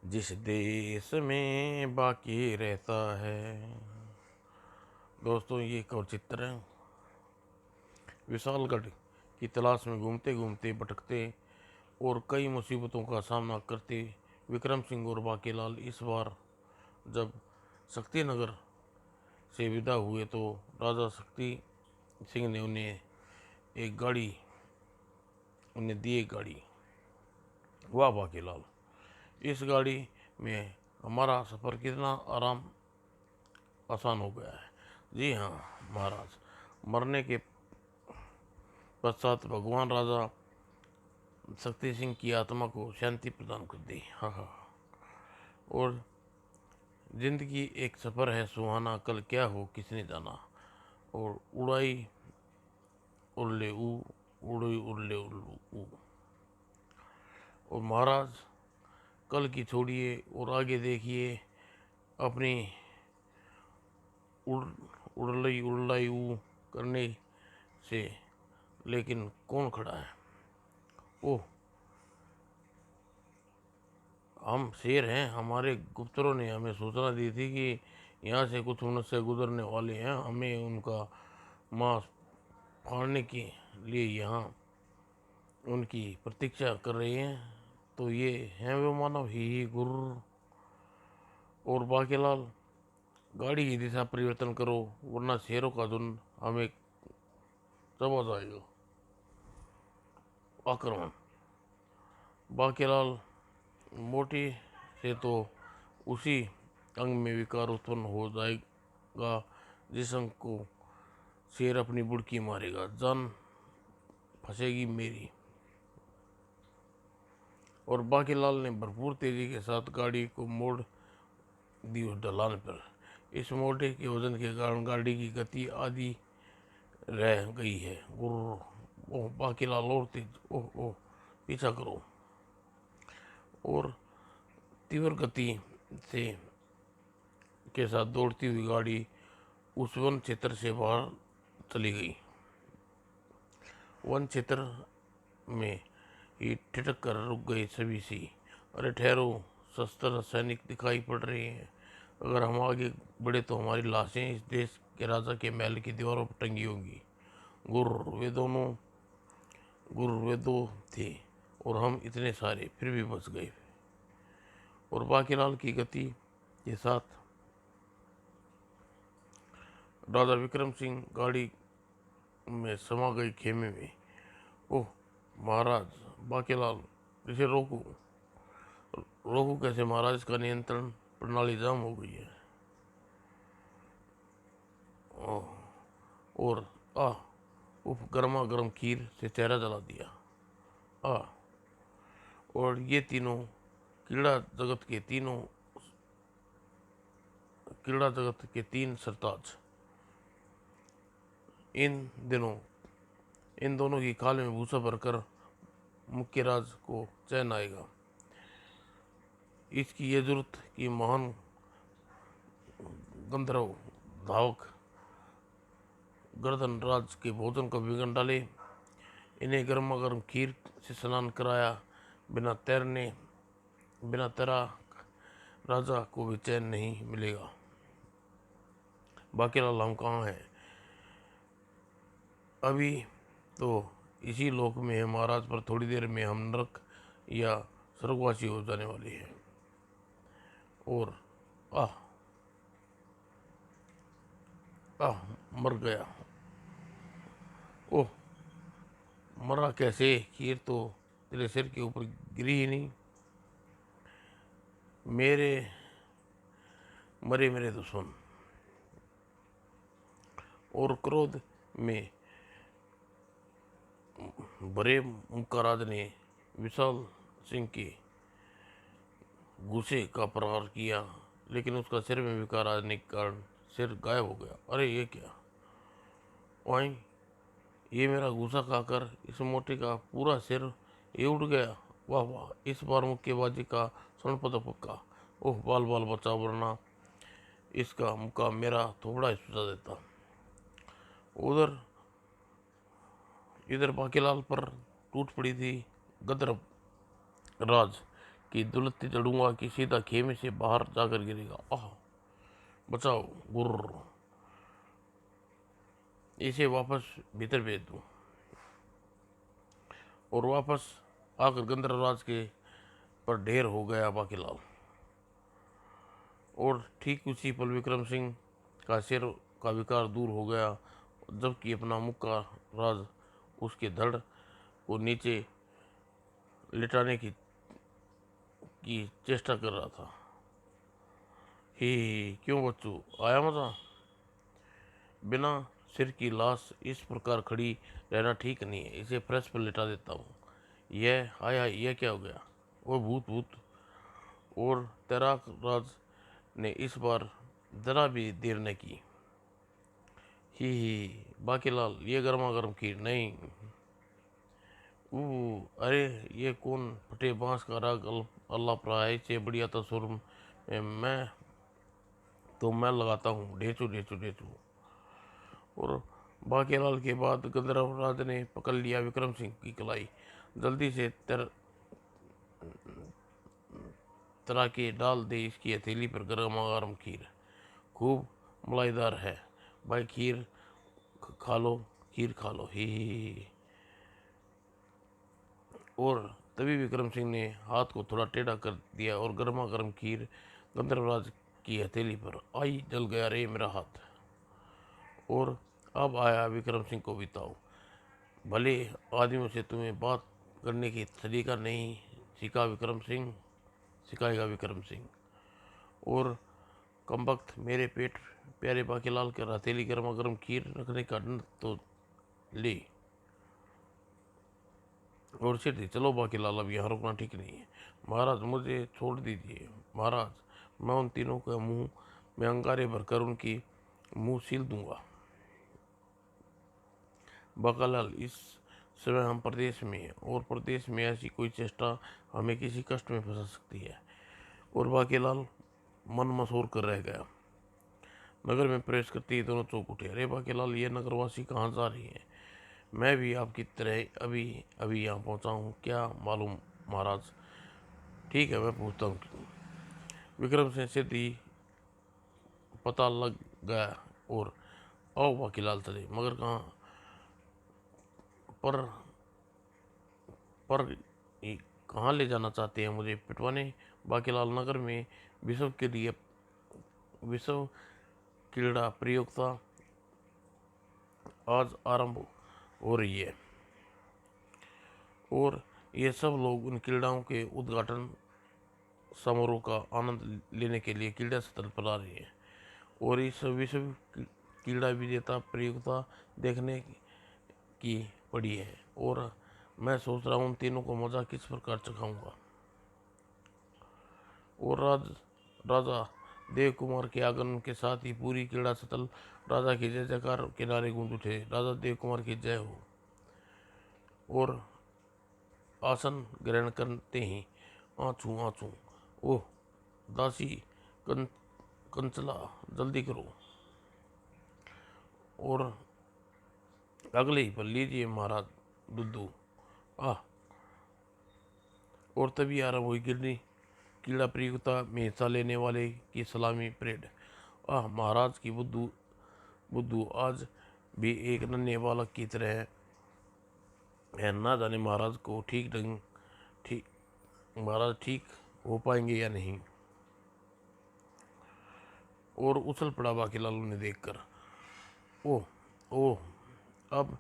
जिस देश में बाकी रहता है। दोस्तों, ये एक और चित्र है। विशालगढ़ की तलाश में घूमते घूमते भटकते और कई मुसीबतों का सामना करते विक्रम सिंह और बाकीलाल इस बार जब शक्तिनगर से विदा हुए तो राजा शक्ति सिंह ने उन्हें दी एक गाड़ी। वाह बाकीलाल, इस गाड़ी में हमारा सफ़र कितना आसान हो गया है। जी हाँ महाराज, मरने के पश्चात भगवान राजा शक्ति सिंह की आत्मा को शांति प्रदान कर दी। हाँ हाँ। और जिंदगी एक सफ़र है सुहाना, कल क्या हो किसने जाना। और उड़ाई उड़ले उड़ई उड़ले उल्लू ऊ। और महाराज, कल की छोड़िए और आगे देखिए, अपनी उड़ उड़लई उड़लाई ऊ करने से लेकिन कौन खड़ा है। ओह, हम शेर हैं। हमारे गुप्तरों ने हमें सूचना दी थी कि यहाँ से कुछ मनुष्य गुजरने वाले हैं। हमें उनका मांस फाड़ने के लिए यहाँ उनकी प्रतीक्षा कर रहे हैं। तो ये हैं वे मानव ही गुरु। और बाकीलाल, गाड़ी की दिशा परिवर्तन करो वरना शेरों का झुंड हमें चबा जाएगा। आक्रमण। बाकीलाल, मोटी से तो उसी अंग में विकार उत्पन्न हो जाएगा जिस अंग को शेर अपनी बुड़की मारेगा। जान फंसेगी मेरी। और बाकीलाल ने भरपूर तेजी के साथ गाड़ी को मोड़ दी उस ढलान पर। इस मोटे के वजन के कारण गाड़ी की गति आधी रह गई है। ओह बाकीलाल, और तेज, ओह ओह, पीछा करो। और तीव्र गति से के साथ दौड़ती हुई गाड़ी उस वन क्षेत्र से बाहर चली गई। वन क्षेत्र में ही ठिठक कर रुक गए सभी सी। अरे ठहरो, शस्त्र सैनिक दिखाई पड़ रहे हैं। अगर हम आगे बढ़े तो हमारी लाशें इस देश के राजा के महल की दीवारों पर टंगी होंगी। वे दो थे और हम इतने सारे फिर भी बच गए। और बाकीलाल की गति के साथ राजा विक्रम सिंह गाड़ी में समा गई खेमे में। ओह महाराज, बाकीलाल, इसे रोको। रोको कैसे महाराज, इसका नियंत्रण प्रणाली जाम हो गई है। और आ उफ, गर्मा गर्म खीर से चेहरा जला दिया। आ और ये कीड़ा जगत के तीन सरताज इन दोनों की खाल में भूसा भरकर मुख्य राज को चैन आएगा। इसकी ये जरूरत कि महान गंधर्व धावक गर्दन राज के भोजन को बिगड़ डाले। इन्हें गर्मा गर्म खीर से स्नान कराया बिना तैरा राजा को भी चैन नहीं मिलेगा। बाकीलाल, हम कहाँ हैं? अभी तो इसी लोक में है महाराज, पर थोड़ी देर में हम नरक या स्वर्गवासी हो जाने वाले हैं। और आह आह, मर गया। ओह, मरा कैसे? खीर तो तेरे सिर के ऊपर गिरी ही नहीं। मरे मेरे दुश्मन। और क्रोध में भरे मुक्काराज ने विशाल सिंह के गुस्से का प्रहार किया, लेकिन उसका सिर में विकार आने के कारण सिर गायब हो गया। अरे ये क्या? वहीं ये मेरा गुस्सा खाकर इस मोटे का पूरा सिर ये उड़ गया। वाह वाह, इस बार मुक्केबाजी का स्वर्ण पदक पक्का। ओह बाल बाल बचा, वरना इसका मुक्का मेरा थोड़ा ही सुझा देता। उधर इधर बाकीलाल पर टूट पड़ी थी गदर राज कि दुलत्ती चढ़ूंगा कि सीधा खेमे से बाहर जाकर गिरेगा। आह, बचाओ, गुर्र, इसे वापस भीतर भेज दूं। और वापस आकर गंधर्वराज के पर ढेर हो गया बाकीलाल। और ठीक उसी पल विक्रम सिंह का सिर का विकार दूर हो गया, जबकि अपना मुख का राज उसके धड़ को नीचे लिटाने की चेष्टा कर रहा था। ही क्यों बच्चू, आया मजा? बिना सिर की लाश इस प्रकार खड़ी रहना ठीक नहीं है, इसे फ्रेश पर लिटा देता हूँ। यह आया, यह क्या हो गया? वो भूत भूत। और तैराक राज ने इस बार जरा भी देर न की। ही बाकीलाल, ये गर्मा गर्म खीर नहीं। अरे ये कौन फटे बांस का राग अल्लाह प्राय से बढ़िया तस्वर में मैं लगाता हूँ, ढेचू ढेचू ढेचू। और बाकीलाल के बाद गंधर्वराज ने पकड़ लिया विक्रम सिंह की कलाई। जल्दी से तरा के डाल दे इसकी हथेली पर गर्मा गर्म खीर, खूब मलाईदार है भाई। खीर खा लो, खीर खा लो। ही। और तभी विक्रम सिंह ने हाथ को थोड़ा टेढ़ा कर दिया और गर्मा गर्म खीर गंधर्वराज की हथेली पर आई। जल गया रे मेरा हाथ। और अब आया विक्रम सिंह को बिताओ। भले आदमियों से तुम्हें बात करने की तरीका नहीं सिखाएगा विक्रम सिंह। और कमबख्त, मेरे पेट प्यारे बाकीलाल के हथेली गर्मा गर्म खीर रखने का दंड तो ले। और सीधी चलो बाकीलाल, अब यहाँ रुकना ठीक नहीं है। महाराज मुझे छोड़ दीजिए महाराज, मैं उन तीनों के मुंह में अंगारे भरकर उनकी मुंह सील दूंगा। बाकीलाल, इस समय हम प्रदेश में हैं और प्रदेश में ऐसी कोई चेष्टा हमें किसी कष्ट में फंसा सकती है। और बाकीलाल मन मसोर कर रह गया। नगर में प्रवेश करते ही दोनों चौंक उठे। अरे बाकीलाल, ये नगरवासी कहाँ जा रही हैं? मैं भी आपकी तरह अभी अभी यहाँ पहुँचा हूँ, क्या मालूम महाराज। ठीक है, मैं पूछता हूँ। विक्रम सिंह से दी पता लग गया और आओ बाकीलाल चले, मगर कहाँ पर पर कहाँ ले जाना चाहते हैं मुझे पिटवाने? बाकीलाल, नगर में विश्व के लिए विश्व क्रीड़ा प्रतियोगिता आज आरंभ हो रही है और ये सब लोग उन क्रीड़ाओं के उद्घाटन समारोह का आनंद लेने के लिए क्रीड़ा स्थल पर आ रहे हैं। और इस विश्व क्रीड़ा विजेता प्रतियोगिता देखने की पड़ी है और मैं सोच रहा हूँ उन तीनों को मज़ा किस प्रकार चखाऊंगा। और राजा देव कुमार के आगमन के साथ ही पूरी क्रीड़ा स्थल राजा की जय जयकार के नारे गूंज उठे। राजा देव कुमार की जय हो। और आसन ग्रहण करते ही आँचू आँचू, ओह दासी कंचला, जल्दी करो। और अगले ही पल लीजिए महाराज दुद्दू। आह। और तभी आरंभ हुई गिरनी क्रीड़ा प्रतियोगिता में हिस्सा लेने वाले की सलामी परेड। आह, महाराज की बुद्धू बुद्धू आज भी एक नन्हे बालक की तरह है। ना जाने महाराज को महाराज ठीक हो पाएंगे या नहीं। और उछल पड़ा बाकीलाल उन्हें देखकर। ओह ओह, अब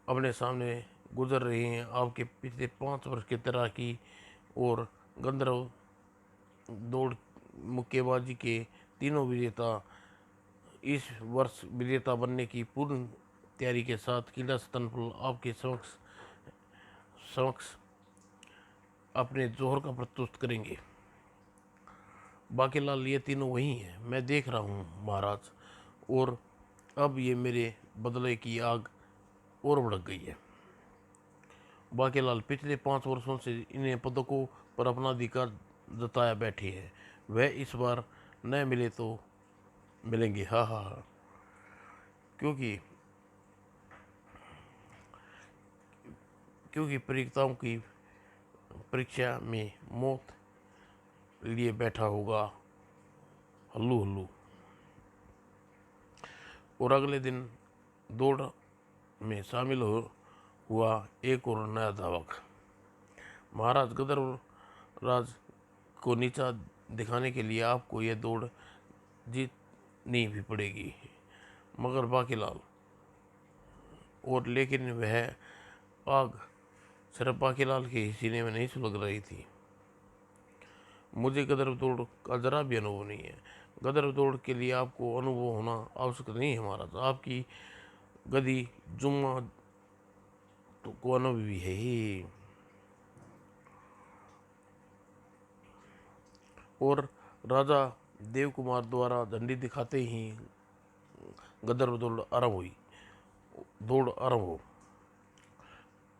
अपने सामने गुजर रहे हैं आपके पिछले 5 वर्ष की तैराकी और गंधर्व दौड़ मुक्केबाजी के तीनों विजेता। इस वर्ष विजेता बनने की पूर्ण तैयारी के साथ क्रीड़ा स्तन पर आपके समक्ष अपने जोहर का प्रस्तुत करेंगे। बाकीलाल, ये तीनों वही हैं, मैं देख रहा हूँ महाराज। और अब ये मेरे बदले की आग और भड़क गई है। बाकीलाल पिछले 5 वर्षों से इन्हें पदकों पर अपना अधिकार जताया बैठे हैं, वह इस बार न मिले तो मिलेंगे। हाँ हाँ हाँ। क्योंकि क्योंकि परीक्षाओं की परीक्षा में मौत लिए बैठा होगा हल्लू हल्लू। और अगले दिन दौड़ में शामिल हुआ एक और नया धावक। महाराज गदरराज को नीचा दिखाने के लिए आपको यह दौड़ जीतनी भी पड़ेगी। मगर बाकीलाल और लेकिन वह आग सिर्फ बाकीलाल के सीने में नहीं सुलग रही थी। मुझे गदर दौड़ का जरा भी अनुभव नहीं है। गदर दौड़ के लिए आपको अनुभव होना आवश्यक नहीं है महाराज। आपकी गदी जुम्मा तो को अनुभवी है ही। और राजा देव कुमार द्वारा झंडी दिखाते ही गदर दौड़ आरंभ हो।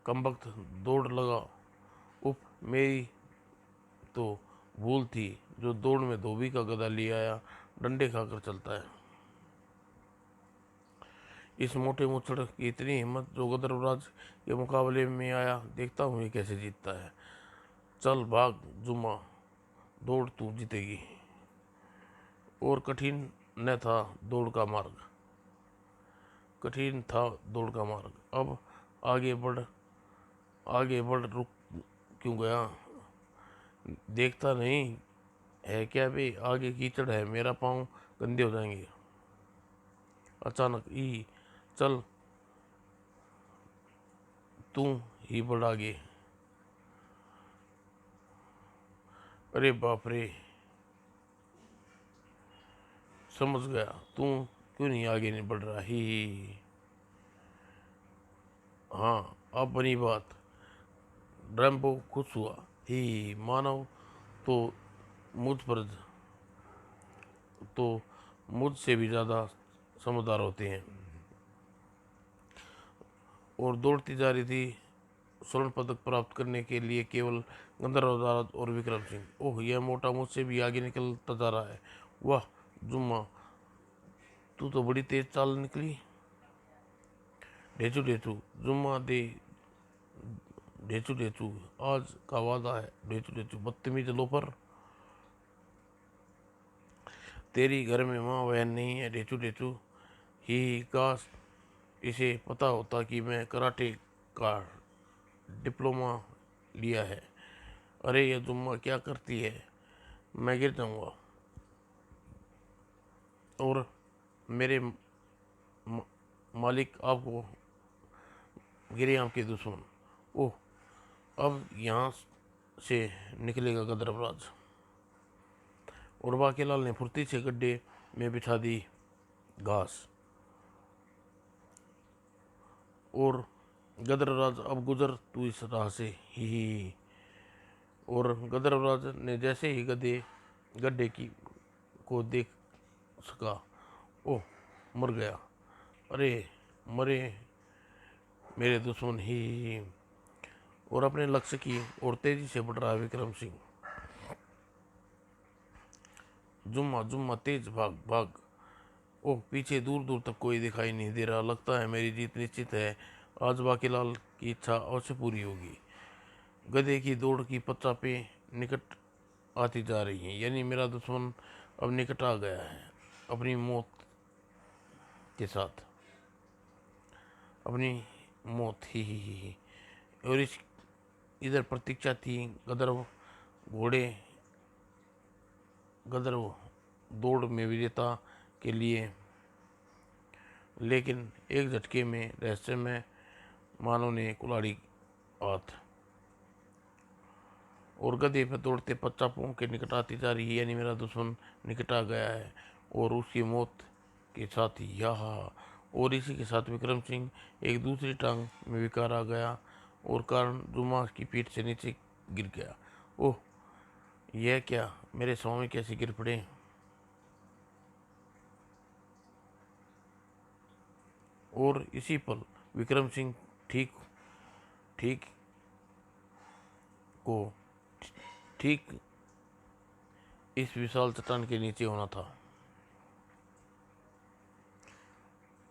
कमबख्त दौड़ लगा। उप मेरी तो भूल थी जो दौड़ में धोबी का गदा ले आया, डंडे खाकर चलता है। इस मोटे मुच्छड़ की इतनी हिम्मत जो गदरराज के मुकाबले में आया, देखता हूँ ये कैसे जीतता है। चल भाग जुम्मा, दौड़ तू जीतेगी। और कठिन न था दौड़ का मार्ग, कठिन था दौड़ का मार्ग। अब आगे बढ़ रुक क्यों गया? देखता नहीं है क्या बे, आगे कीचड़ है, मेरा पाँव गंदे हो जाएंगे। अचानक ई चल तू ही बढ़ आगे। अरे बाप रे, समझ गया तू क्यों नहीं आगे नहीं बढ़ रहा ही। हाँ अब बनी बात। ड्रम्बो खुश हुआ ही। मानव तो मुझ पर तो मुझसे भी ज़्यादा समझदार होते हैं। और दौड़ती जा रही थी स्वर्ण पदक प्राप्त करने के लिए केवल गंधर्वराज और विक्रम सिंह। ओह यह मोटा मुझसे भी आगे निकलता जा रहा है। वाह जुम्मा, तू तो बड़ी तेज चाल निकली। ढेचू ढेचू जुम्मा दे, ढेचू ढेचू आज का वादा है। ढेचू ढेचू बदतमीज लोफर, तेरी घर में माँ बहन नहीं है। ढेचू ढेचू ही काश इसे पता होता कि मैं कराटे का डिप्लोमा लिया है। अरे ये जुम्मा क्या करती है, मैं गिर जाऊंगा। और मेरे मालिक आपको गिरे आपके दुश्मन। ओह अब यहाँ से निकलेगा गदरराज। और बाकीलाल ने फुर्ती से गड्ढे में बिछा दी घास। और गदरराज अब गुजर तू इस राह से ही। और गदरराज ने जैसे ही गड्ढे की को देख सका, ओह मर गया। अरे मरे मेरे दुश्मन ही। और अपने लक्ष्य की ओर तेजी से बढ़ रहा है विक्रम सिंह। जुम्मा जुम्मा तेज भाग भाग। ओह पीछे दूर दूर तक कोई दिखाई नहीं दे रहा। लगता है मेरी जीत निश्चित है। आज बाकीलाल की इच्छा अवश्य पूरी होगी। गधे की दौड़ की पच्चापे निकट आती जा रही हैं, यानी मेरा दुश्मन अब निकट आ गया है अपनी मौत के साथ। अपनी मौत ही। और इस इधर प्रतीक्षा थी घोड़े गदर दौड़ में विजेता के लिए। लेकिन एक झटके में रहस्यमय मानव ने कुल्हाड़ी हाथ और गधे पर दौड़ते पच्चापों के निकट आती जा रही है, यानी मेरा दुश्मन निकट आ गया है और उसकी मौत के साथ ही यह। और इसी के साथ विक्रम सिंह एक दूसरी टांग में विकार आ गया और कारण जुम्मा की पीठ से नीचे गिर गया। ओह यह क्या, मेरे स्वामी कैसे गिर पड़े। और इसी पल विक्रम सिंह ठीक ठीक को ठीक इस विशाल चट्टान के नीचे होना था।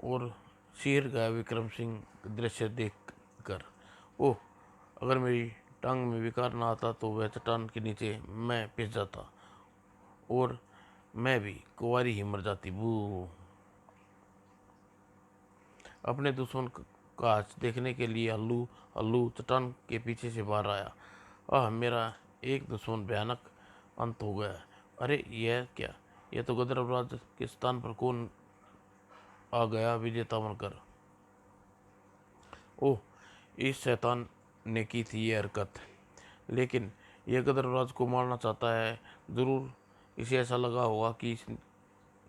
और सिर गया विक्रम सिंह दृश्य देख कर। ओह अगर मेरी टांग में विकार ना आता तो वह चट्टान के नीचे मैं पिस जाता। और मैं भी कुंवारी ही मर जाती। बू। अपने दुश्मन का आज देखने के लिए हल्लू हल्लू चट्टान के पीछे से बाहर आया। आह, मेरा एक दुश्मन भयानक अंत हो गया। अरे यह क्या, यह तो गदरराज के स्थान पर कौन आ गया विजेता बनकर। ओह, इस शैतान ने की थी यह हरकत, लेकिन यह गदरराज को मारना चाहता है। जरूर इसे ऐसा लगा होगा कि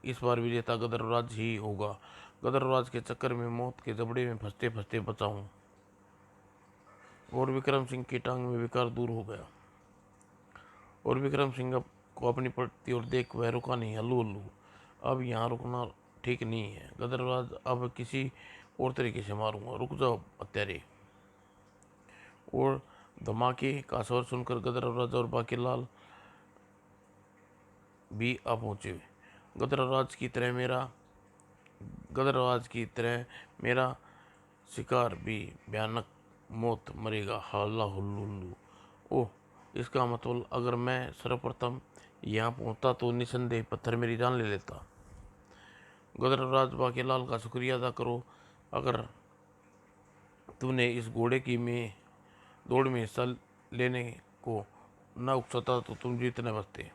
इस बार विजेता गदरराज ही होगा। गदरराज के चक्कर में मौत के जबड़े में फंसते फंसते बचा हूँ। और विक्रम सिंह की टांग में विकार दूर हो गया। और विक्रम सिंह को अपनी पड़ती और देख वह रुका नहीं। हल्लू हल्लू, अब यहाँ रुकना ठीक नहीं है। गदरराज अब किसी और तरीके से मारूंगा। रुक जाओ हत्यारे। और धमाके का स्वर सुनकर गदरराज और बाकीलाल भी आ पहुंचे। गदरराज की तरह मेरा शिकार भी भयानक मौत मरेगा। हल्ला हुल्लू हुल्लू। ओह, इसका मतलब अगर मैं सर्वप्रथम यहाँ पहुंचता तो निसंदेह पत्थर मेरी जान ले लेता। गदरराज बाकीलाल का शुक्रिया अदा करो। अगर तूने इस घोड़े की में दौड़ में हिस्सा लेने को न उकसाता तो तुम जीतने बचते।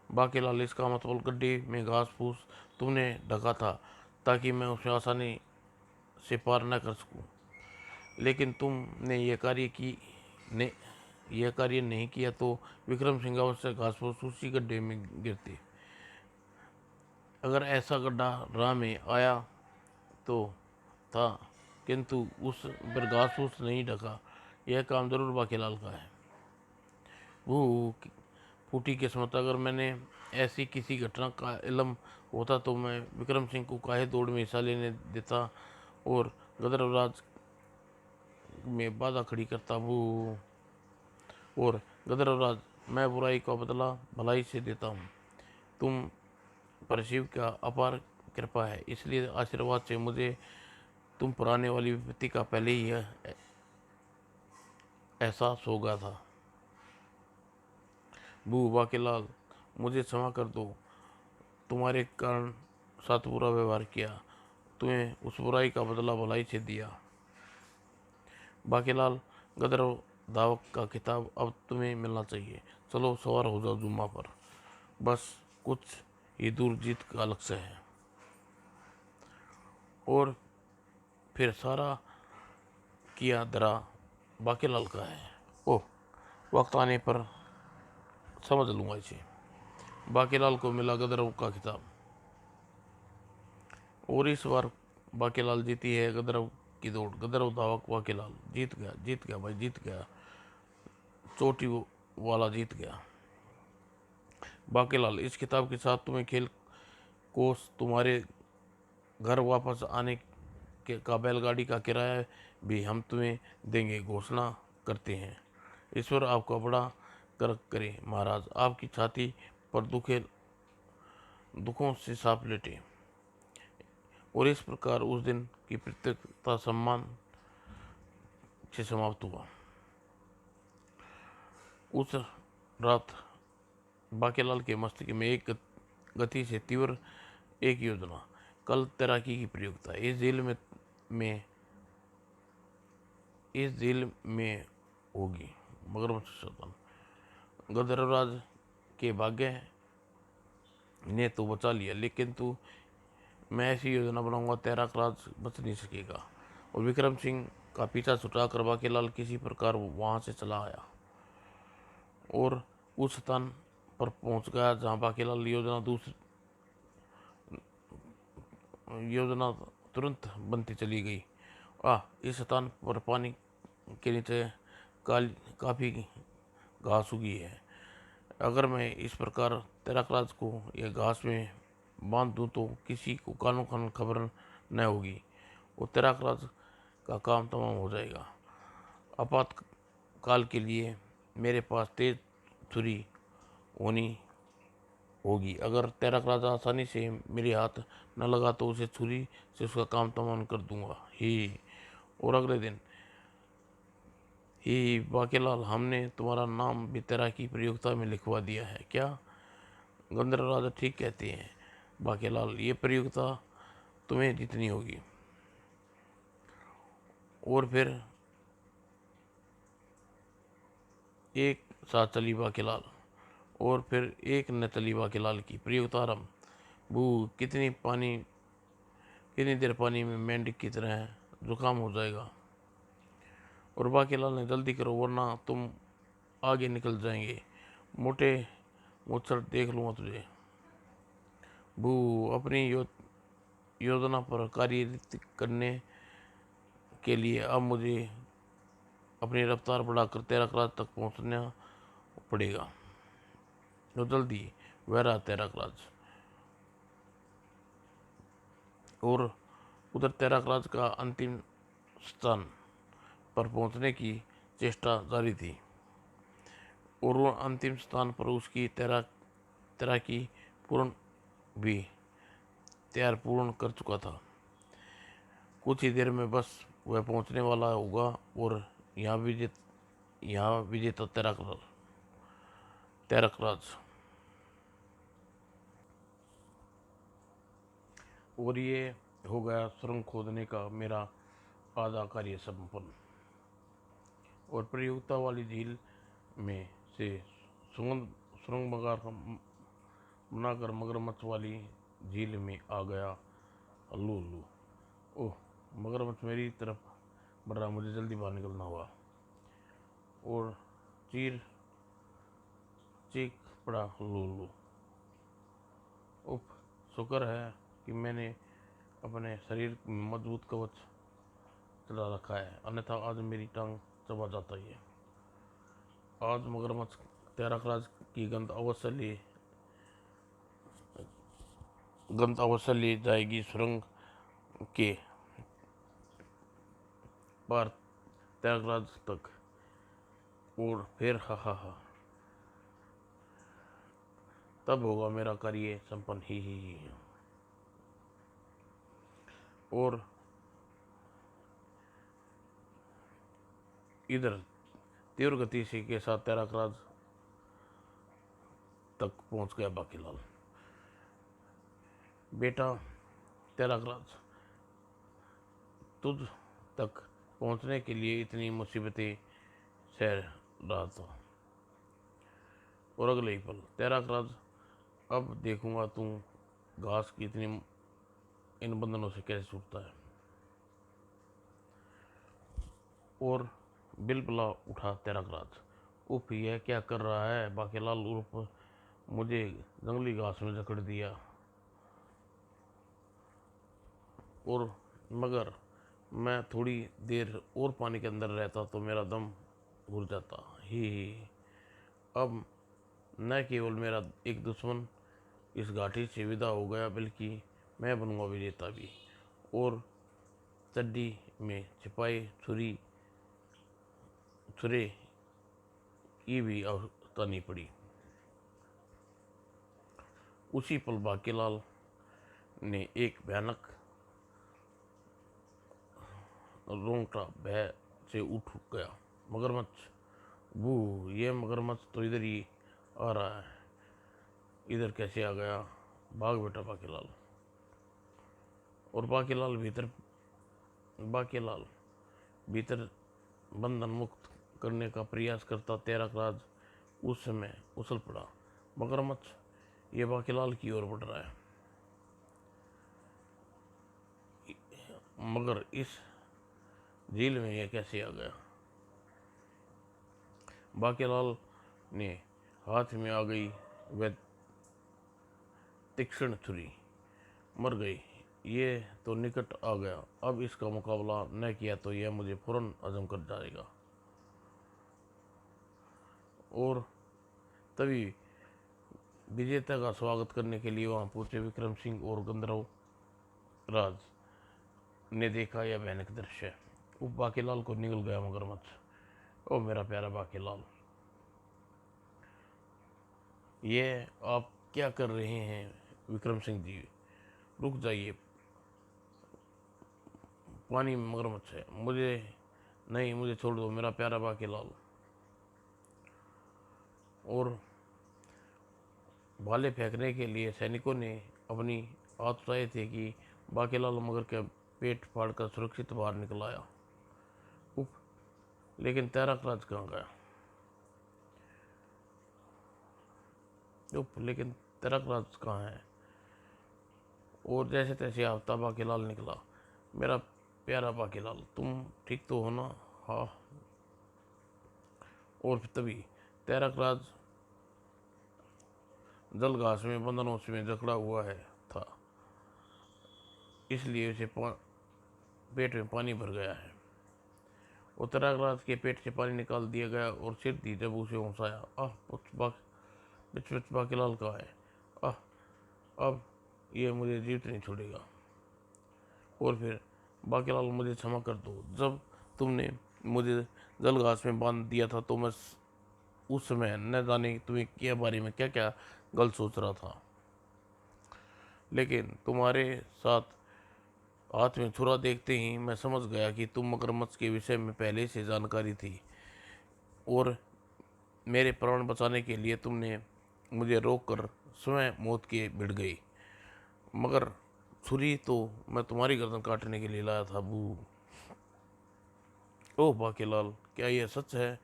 बाकीलाल, इसका मतलब गड्ढे में घास फूस तुमने ढका था ताकि मैं उसे आसानी से पार न कर सकूं। लेकिन तुमने यह कार्य नहीं किया तो विक्रम सिंह अवश्य घास फूस उसी गड्ढे में गिरते। अगर ऐसा गड्ढा राह में आया तो था, किंतु उस पर घास फूस नहीं ढका। यह काम जरूर बाकीलाल का है। वो फूटी किस्मत, अगर मैंने ऐसी किसी घटना का इल्म होता तो मैं विक्रम सिंह को काहे दौड़ में हिस्सा लेने देता और गदरराज में बाधा खड़ी करता। वो और गदरराज, मैं बुराई का बदला भलाई से देता हूँ। तुम पर शिव का अपार कृपा है, इसलिए आशीर्वाद से मुझे तुम पर आने वाली विपत्ति का पहले ही एहसास हो गया था। बू बाकीलाल, मुझे क्षमा कर दो। तुम्हारे कारण साथ बुरा व्यवहार किया, तुम्हें उस बुराई का बदला भलाई से दिया। बाकीलाल, गदर दावक का किताब अब तुम्हें मिलना चाहिए। चलो सवार हो जाओ जुम्मा पर, बस कुछ ही दूर जीत का लक्ष्य है। और फिर सारा किया दरा बाकीलाल का है। ओह, वक्त आने पर समझ लूँगा इसे। बाकीलाल को मिला गदर का खिताब और इस बार बाकीलाल जीती है गदरव की दौड़। गदरव धावक बाकीलाल जीत गया भाई, जीत गया। चोटी वाला जीत गया। बाकीलाल, इस किताब के साथ तुम्हें खेल को तुम्हारे घर वापस आने का बैलगाड़ी का किराया भी हम तुम्हें देंगे। घोषणा करते हैं। ईश्वर आपका बड़ा कर करे महाराज, आपकी छाती पर दुखों से साफ लेटे। और इस प्रकार उस दिन की प्रतियोगिता सम्मान से समाप्त हुआ। उस रात बाकीलाल के मस्तिष्क में एक गति से तीव्र एक योजना। कल तैराकी की प्रतियोगिता इस झील में होगी। मगरमच्छ शैतान, गदरराज के भाग्य ने तो बचा लिया, लेकिन तू मैं ऐसी योजना बनाऊंगा तैराक राज बच नहीं सकेगा। और विक्रम सिंह का पीछा छुटा कर बाकीलाल किसी प्रकार वहां से चला आया और उस स्थान पर पहुंच गया जहां बाकीलाल योजना तुरंत बनती चली गई। इस स्थान पर पानी के नीचे काफ़ी घास उगी है। अगर मैं इस प्रकार तैराकराज को यह घास में बांध दूं तो किसी को कानो कान खबर न होगी और तैराकराज का काम तमाम हो जाएगा। आपातकाल के लिए मेरे पास तेज छुरी होनी होगी। अगर तैराकराज आसानी से मेरे हाथ न लगा तो उसे छुरी से उसका काम तमाम कर दूंगा ही। और अगले दिन ही, बाकीलाल, हमने तुम्हारा नाम भी तैराकी प्रतियोगिता में लिखवा दिया है। क्या? गंधर्व राजा ठीक कहते हैं बाकीलाल, ये प्रतियोगिता तुम्हें जीतनी होगी। और फिर एक साथ चली बाकीलाल, और फिर एक न चली बाकीलाल की प्रतियोगिता आरम्भ। बू कितनी देर पानी में मेंढक की तरह जुकाम हो जाएगा। और बाकीलाल ने, जल्दी करो वरना तुम आगे निकल जाएंगे, मोटे मुच्छर देख लूँगा तुझे। बू अपनी योजना पर कार्य करने के लिए अब मुझे अपनी रफ्तार बढ़ाकर तैराकराज तक पहुंचना पड़ेगा। तो जल्दी वह रहा तैराकराज। और उधर तैराकराज का अंतिम स्थान पर पहुंचने की चेष्टा जारी थी, और वो अंतिम स्थान पर उसकी तैराकी पूर्ण कर चुका था। कुछ ही देर में बस वह पहुंचने वाला होगा, और यहाँ विजेता तैराकराज। और ये हो गया सुरंग खोदने का मेरा आधा कार्य संपन्न। और प्रतियोगिता वाली झील में से सुरंग बनाकर मगरमच्छ वाली झील में आ गया अल्लू उल्लू। ओह, मगरमच्छ मेरी तरफ बढ़ रहा, मुझे जल्दी बाहर निकलना होगा। और चीख पड़ा अल्लू उल्लू। उफ, शुक्र है कि मैंने अपने शरीर में मजबूत कवच चला रखा है, अन्यथा आज मेरी टांग चबा जाता ही है। आज मगरमच्छ तैराकराज की गंध अवश्य ले जाएगी सुरंग के पार तैराकराज तक। और फिर हा हा हा, तब होगा मेरा कार्य संपन्न ही। और इधर तीव्र गति से के साथ तैराकराज तक पहुंच गया बाकीलाल। बेटा तैराकराज, तुझ तक पहुंचने के लिए इतनी मुसीबतें सह रहा था। और अगले ही पल तैराकराज, अब देखूंगा तू घास की इन बंधनों से कैसे छूटता है। और बिलबला उठा तैराकराज। उफ, यह क्या कर रहा है बाकीलाल उर्फ, मुझे जंगली घास में जकड़ दिया। और मगर मैं थोड़ी देर और पानी के अंदर रहता तो मेरा दम घुल जाता ही। अब न केवल मेरा एक दुश्मन इस घाटी से विदा हो गया, बल्कि मैं बनूंगा विजेता भी। और चड्डी में छिपाए छुरे की भी आवश्यकता नहीं पड़ी। उसी पल बाकीलाल ने एक भयानक रोंगटा भय से उठ गया। मगरमच्छ, बू, ये मगरमच्छ तो इधर ही आ रहा है, इधर कैसे आ गया? भाग बेटा बाकीलाल। और बाकीलाल भीतर बंधन मुक्त करने का प्रयास करता तैराकराज उस समय उछल पड़ा। मगरमच्छ ये बाकीलाल की ओर बढ़ रहा है, मगर इस झील में यह कैसे आ गया? बाकीलाल ने हाथ में आ गई वह तीक्ष्ण छुरी। मर गई, ये तो निकट आ गया, अब इसका मुकाबला न किया तो यह मुझे फौरन हजम कर जाएगा। और तभी विजेता का स्वागत करने के लिए वहां पहुंचे विक्रम सिंह और गंधर्व राज ने देखा यह भयानक दृश्य। वो बाकीलाल को निगल गया मगरमच्छ। ओ मेरा प्यारा बाकीलाल, ये आप क्या कर रहे हैं? विक्रम सिंह जी, रुक जाइए, पानी में मगरमच्छ है, मुझे छोड़ दो मेरा प्यारा बाकीलाल। और भाले फेंकने के लिए सैनिकों ने अपनी हाथ उठाए थे कि बाकीलाल मगर का पेट फाड़कर सुरक्षित बाहर निकल आया। उप, लेकिन तैराक राज कहाँ गया? लेकिन तैराक राज कहाँ है? और जैसे तैसे आफ्ता बाकीलाल निकला। मेरा प्यारा बाकीलाल, तुम ठीक तो हो ना? हाँ। और तभी तैराक राज जल घास में बंधनों में जकड़ा हुआ है था, इसलिए उसे पेट में पानी भर गया है। और तैराक राज के पेट से पानी निकाल दिया गया और सिर दी जब उसे हंसाया। बिच बिच बाकीलाल कहाँ है? अब ये मुझे जीवित नहीं छोड़ेगा। और फिर बाकीलाल, मुझे क्षमा कर दो। जब तुमने मुझे जल घास में बांध दिया था तो मैं उस समय न जाने तुम्हें क्या बारे में क्या क्या गलत सोच रहा था, लेकिन तुम्हारे साथ हाथ में छुरा देखते ही मैं समझ गया कि तुम मगरमच्छ के विषय में पहले से जानकारी थी और मेरे प्राण बचाने के लिए तुमने मुझे रोककर स्वयं मौत के भिड़ गई। मगर छुरी तो मैं तुम्हारी गर्दन काटने के लिए लाया था। बू। ओह बाकीलाल, क्या यह सच है?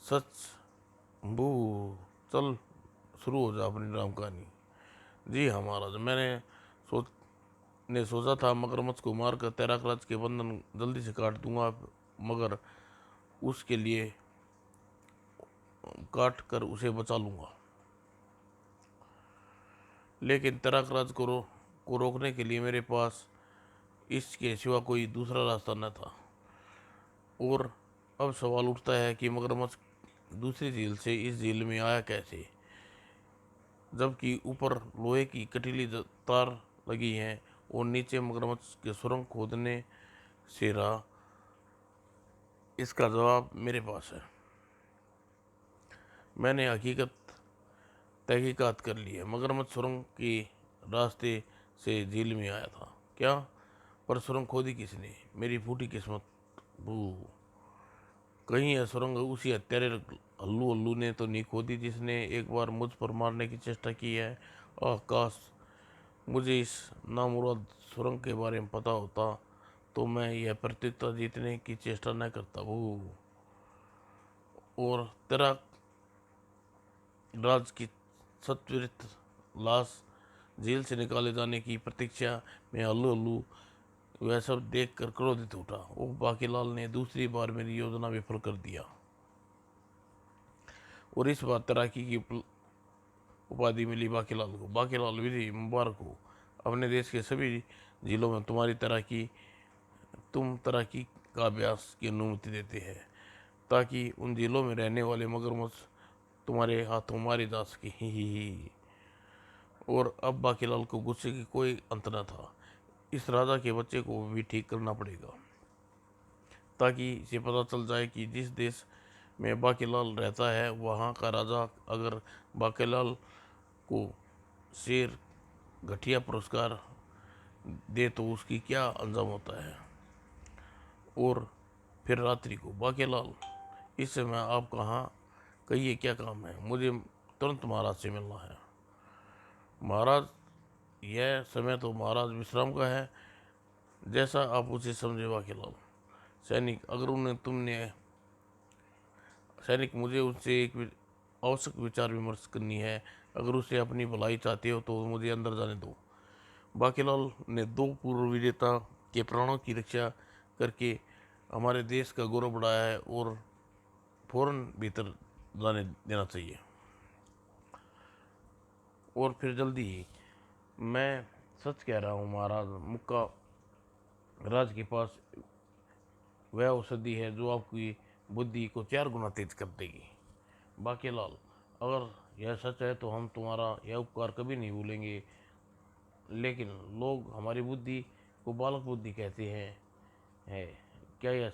सच? बू। चल, शुरू हो जा अपनी राम कहानी। जी हाँ महाराज, सोच सोचा था मगरमच्छ को मारकर तैराक राज के बंधन जल्दी से काट दूंगा, मगर उसके लिए काट कर उसे बचा लूंगा। लेकिन तैराक राज को रोकने के लिए मेरे पास इसके सिवा कोई दूसरा रास्ता न था। और अब सवाल उठता है कि मगरमच्छ दूसरी झील से इस झील में आया कैसे, जबकि ऊपर लोहे की कटीली तार लगी है और नीचे मगरमच्छ के सुरंग खोदने से रहा। इसका जवाब मेरे पास है। मैंने हकीकत तहकीकात कर ली है। मगरमच्छ सुरंग के रास्ते से झील में आया था। क्या? पर सुरंग खोदी किसने? मेरी फूटी किस्मत। बू। कहीं यह सुरंग उसी हत्यारे हल्लू हल्लू ने तो नहीं खोदी जिसने एक बार मुझ पर मारने की चेष्टा की है? काश मुझे इस नामुराद सुरंग के बारे में पता होता तो मैं यह प्रतियोगिता जीतने की चेष्टा न करता। वो। और तेरा राज की सत्वरित लाश जेल से निकाले जाने की प्रतीक्षा में हल्लू हल्लू वह सब देख कर क्रोधित उठा। वो बाकीलाल ने दूसरी बार मेरी योजना विफल कर दिया और इस बार तैराकी की उपाधि मिली बाकीलाल को। बाकीलाल विधि मुबारक हो। अपने देश के सभी जिलों में तुम तैराकी का अभ्यास की अनुमति देते हैं ताकि उन जिलों में रहने वाले मगरमच्छ तुम्हारे हाथों मारे जा सके। ही। और अब बाकीलाल को गुस्से की कोई अंत न था। इस राजा के बच्चे को भी ठीक करना पड़ेगा ताकि इसे पता चल जाए कि जिस देश में बाकीलाल रहता है वहाँ का राजा अगर बाकीलाल को शेर घटिया पुरस्कार दे तो उसकी क्या अंजाम होता है। और फिर रात्रि को, बाकीलाल इस समय आप कहाँ? कहिए क्या काम है? मुझे तुरंत महाराज से मिलना है। महाराज, यह समय तो महाराज विश्राम का है, जैसा आप उसे समझे बाकीलाल। सैनिक, अगर उन्हें तुमने सैनिक, मुझे उससे एक आवश्यक विचार विमर्श करनी है। अगर उसे अपनी भलाई चाहते हो तो मुझे अंदर जाने दो। बाकीलाल ने दो पूर्व विजेता के प्राणों की रक्षा करके हमारे देश का गौरव बढ़ाया है और फौरन भीतर जाने देना चाहिए। और फिर जल्दी ही। मैं सच कह रहा हूँ महाराज, मुक्का राज के पास वह औषधि है जो आपकी बुद्धि को 4 गुना तेज कर देगी। बाकीलाल, अगर यह सच है तो हम तुम्हारा यह उपकार कभी नहीं भूलेंगे, लेकिन लोग हमारी बुद्धि को बालक बुद्धि कहते हैं। क्या यह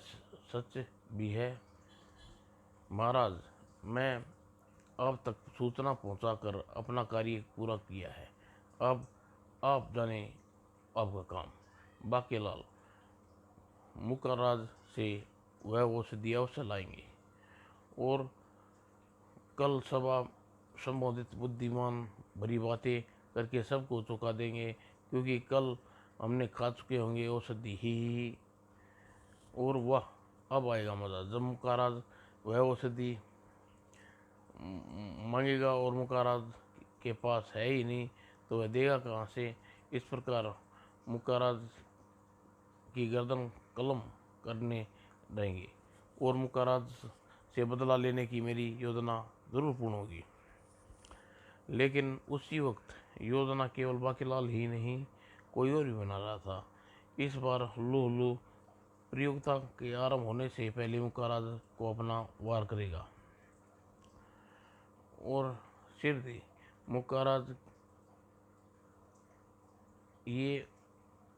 सच भी है? महाराज, मैं अब तक सूचना पहुंचाकर अपना कार्य पूरा किया है। अब आप जाने आपका काम। बाकीलाल, मुकराज से वह औषधि अवश्य लाएंगे और कल सभा संबोधित बुद्धिमान भरी बातें करके सबको चुका देंगे, क्योंकि कल हमने खा चुके होंगे औषधि ही। और वह अब आएगा मज़ा जब मुकाराज वह औषधि मांगेगा, और मुकाराज के पास है ही नहीं तो वह देगा कहाँ से। इस प्रकार मुकाराज की गर्दन कलम करने रहेंगे, और मुकाराज से बदला लेने की मेरी योजना ज़रूर पूर्ण होगी। लेकिन उसी वक्त योजना केवल बाकीलाल ही नहीं, कोई और भी बना रहा था। इस बार हुल्लू हुल्लू प्रतियोगिता के आरंभ होने से पहले मुकाराज को अपना वार करेगा। और सिर दे मुकाराज, ये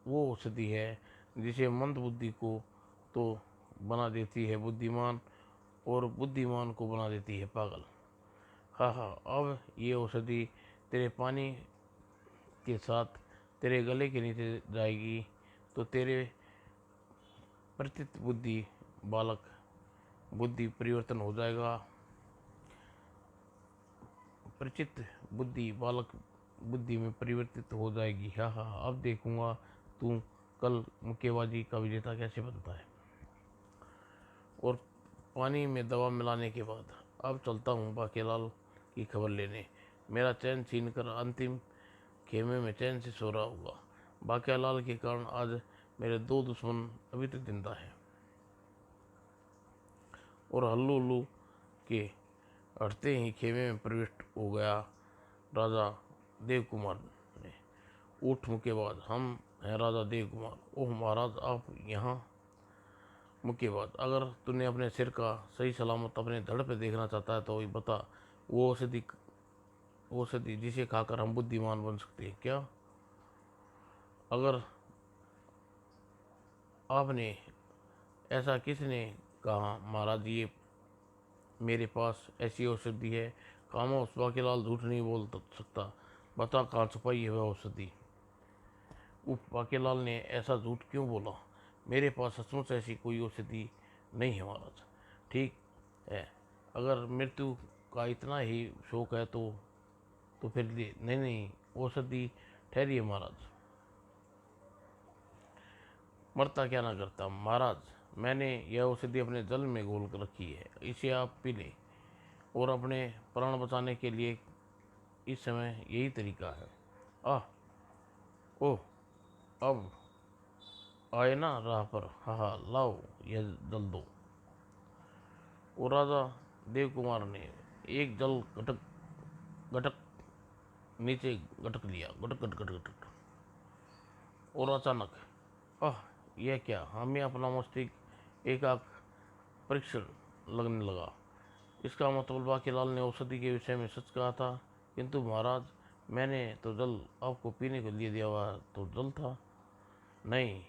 वो औषधि है जिसे मंद बुद्धि को तो बना देती है बुद्धिमान, और बुद्धिमान को बना देती है पागल। हाँ हाँ, अब ये औषधि तेरे पानी के साथ तेरे गले के नीचे जाएगी, तो तेरे प्रतित बुद्धि बालक बुद्धि परिवर्तन हो जाएगा। परिचित बुद्धि बालक बुद्धि में परिवर्तित हो जाएगी। हाँ हाँ, अब देखूंगा तू कल मुक्केबाजी का विजेता कैसे बनता है। और पानी में दवा मिलाने के बाद अब चलता हूँ बाकीलाल की खबर लेने। मेरा चैन छीन कर अंतिम खेमे में चैन से सो रहा होगा। बाकीलाल के कारण आज मेरे दो दुश्मन अभी तक जिंदा हैं। और हल्लू उल्लू के हटते ही खेमे में प्रविष्ट हो गया राजा देव कुमार ने। उठ मुक्केबाज, हम हैं राजा देव कुमार। ओह महाराज, आप यहाँ? मुक्केबाज, अगर तूने अपने सिर का सही सलामत अपने धड़ पे देखना चाहता है तो बता, वो औषधि जिसे खाकर हम बुद्धिमान बन सकते हैं क्या? अगर आपने ऐसा किसने कहा महाराज, ये मेरे पास ऐसी औषधि है। खामोश, बाकीलाल झूठ नहीं बोल सकता। बता कहाँ छुपाई है वह औषधि। उफ, बाकीलाल ने ऐसा झूठ क्यों बोला? मेरे पास सचमुच ऐसी कोई औषधि नहीं है महाराज। ठीक है, अगर मृत्यु का इतना ही शौक है तो फिर नहीं नहीं, औषधि ठहरिए महाराज। मरता क्या ना करता महाराज, मैंने यह औषधि अपने जल में घोल कर रखी है, इसे आप पी लें। और अपने प्राण बचाने के लिए इस समय यही तरीका है। आह, ओह, अब आए ना राह पर। हाँ हाँ, लाओ यह जल दो। और राजा देव कुमार ने एक जल घटक घटक नीचे घटक लिया, घटक घटक घटक घटक। और अचानक, आह, यह क्या? हमें अपना मस्तिष्क एकाक परीक्षण लगने लगा। इसका मतलब बाकीलाल ने औषधि के विषय में सच कहा था। किंतु महाराज, मैंने तो जल आपको पीने के लिए दिया हुआ तो जल था। नहीं,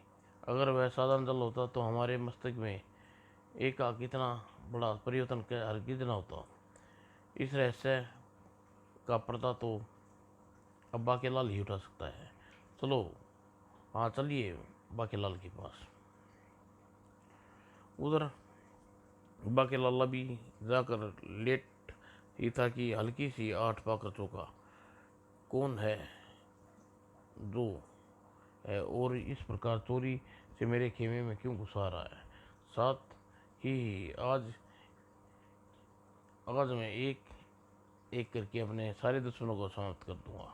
अगर वह साधारण जल होता तो हमारे मस्तिष्क में एकाक इतना बड़ा परिवर्तन हरगिज न होता। इस रहस्य का पर्दा तो अब बाकीलाल ही उठा सकता है। चलो, हाँ चलिए बाकीलाल के पास। उधर बाकीलाल भी जाकर लेट ही था कि हल्की सी आहट पाकर चौंका। कौन है जो है, और इस प्रकार चोरी से मेरे खेमे में क्यों घुसा रहा है? साथ ही आज मैं एक एक करके अपने सारे दुश्मनों को समाप्त कर दूंगा।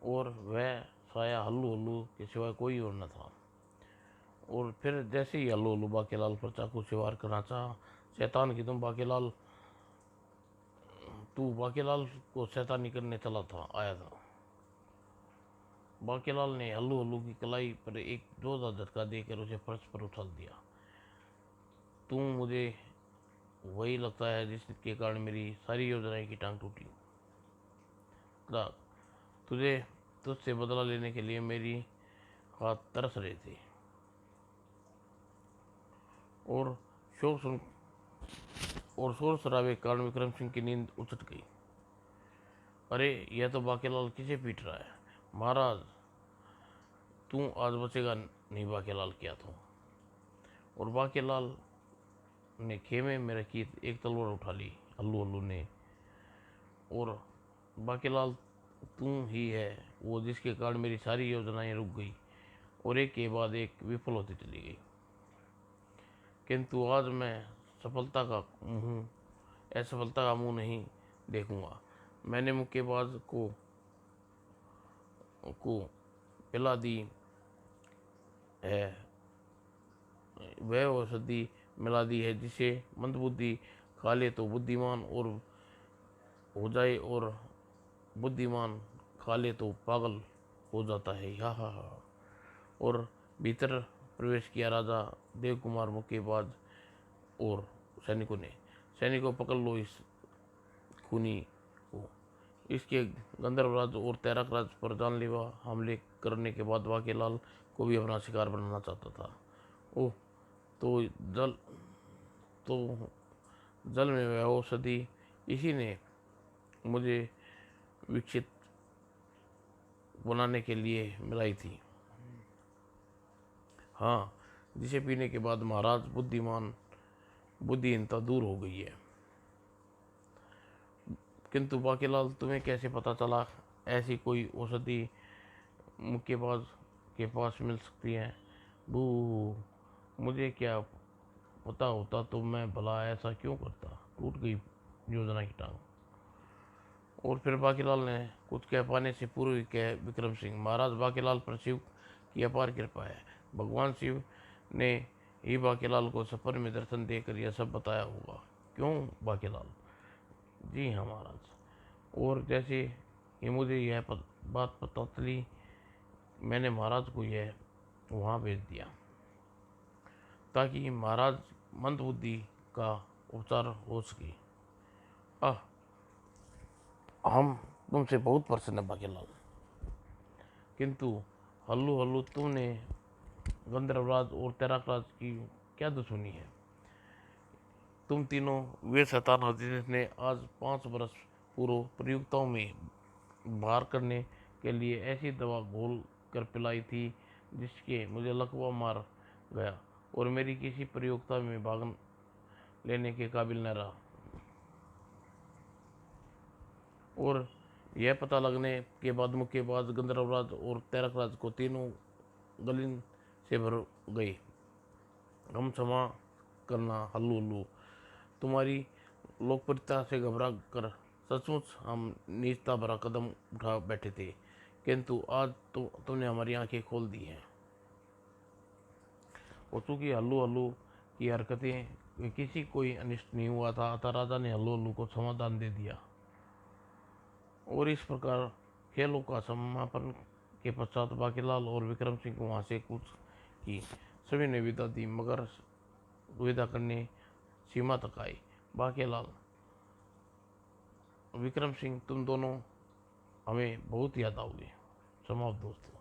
और वह साया हल्लू हल्लू के सिवाय कोई और न था। और फिर जैसे ही हल्लू हल्लू बाकीलाल पर चाकू से वार करना चाहा, शैतान की तुम बाकीलाल, तू बाकीलाल को शैतानी करने चला था आया था। बाकीलाल ने हल्लू हल्लू की कलाई पर एक जोरदार झटका देकर उसे फर्श पर उछाल दिया। तू मुझे वही लगता है जिसके कारण मेरी सारी योजनाएं की टांग टूटी। तुझे तुझसे बदला लेने के लिए मेरी हाथ तरस रहे थे। और शोर सुन और शोर शराबे के कारण विक्रम सिंह की नींद उचट गई। अरे, यह तो बाकीलाल किसे पीट रहा है? महाराज, तू आज बचेगा नहीं, बाकीलाल क्या तू? और बाकीलाल ने खेमे में रखी एक तलवार उठा ली। हल्लू हल्लू ने और बाकीलाल तू ही है वो जिसके कारण मेरी सारी योजनाएं रुक गई और एक के बाद एक विफल होती चली गई। किंतु आज मैं सफलता का मुंह असफलता का मुंह नहीं देखूंगा। मैंने मुक्केबाज को पिला दी है वह औषधि मिला दी है जिसे मंदबुद्धि खा ले तो बुद्धिमान और हो जाए और बुद्धिमान खा ले तो पागल हो जाता है। हा हा हा। और भीतर प्रवेश किया राजा देव कुमार मुक्केबाज और सैनिकों पकड़ लो इस खूनी को। इसके गंधर्व राज और तैराक राज पर जानलेवा हमले करने के बाद बाकीलाल को भी अपना शिकार बनाना चाहता था। ओह, तो जल तो जल में वह औषधि इसी ने मुझे विकसित बनाने के लिए मिलाई थी। हाँ, जिसे पीने के बाद महाराज बुद्धिहीनता दूर हो गई है। किंतु बाकीलाल तुम्हें कैसे पता चला ऐसी कोई औषधि मुक्केबाज के पास मिल सकती है? बू, मुझे क्या पता होता तो मैं भला ऐसा क्यों करता। टूट गई योजना की टांग। और फिर बाकीलाल ने कुछ कह पाने से पूर्व ही कह विक्रम सिंह, महाराज बाकीलाल पर शिव की अपार कृपा है। भगवान शिव ने ही बाकीलाल को सफर में दर्शन देकर यह सब बताया होगा। क्यों बाकीलाल? जी हाँ महाराज। और जैसे ही मुझे यह बात पता चली मैंने महाराज को यह वहाँ भेज दिया ताकि महाराज मंदबुद्धि का उपचार हो सके। आह, हम तुमसे बहुत प्रसन्न है बाकीलाल। किंतु हल्लू हल्लू तुमने गंधर्वराज और तैराकराज की क्या दुश्मनी है? तुम तीनों वे शैतान हो जिसने आज 5 वर्ष पूर्व प्रयुक्ताओं में बाहर करने के लिए ऐसी दवा घोल कर पिलाई थी जिसके मुझे लकवा मार गया और मेरी किसी प्रयोगता में भाग लेने के काबिल न रहा। और यह पता लगने के बाद मुक्केबाज गंधर्वराज और तैरकराज को तीनों गलिन से भर गई। हम क्षमा करना हल्लू हल्लू, तुम्हारी लोकप्रियता से घबरा कर सचमुच हम नीचता भरा कदम उठा बैठे थे। किंतु आज तुमने हमारी आंखें खोल दी हैं। और चूंकि हल्लू हल्लू की हरकतें किसी कोई अनिष्ट नहीं हुआ था अतः राजा ने हल्लू हल्लू को समाधान दे दिया। और इस प्रकार खेलों का समापन के पश्चात बाकीलाल और विक्रम सिंह को वहाँ से कुछ की सभी ने विदा दी मगर विदा करने सीमा तक आई। बाकीलाल, विक्रम सिंह, तुम दोनों हमें बहुत याद आओगे। समाप्त दोस्तों।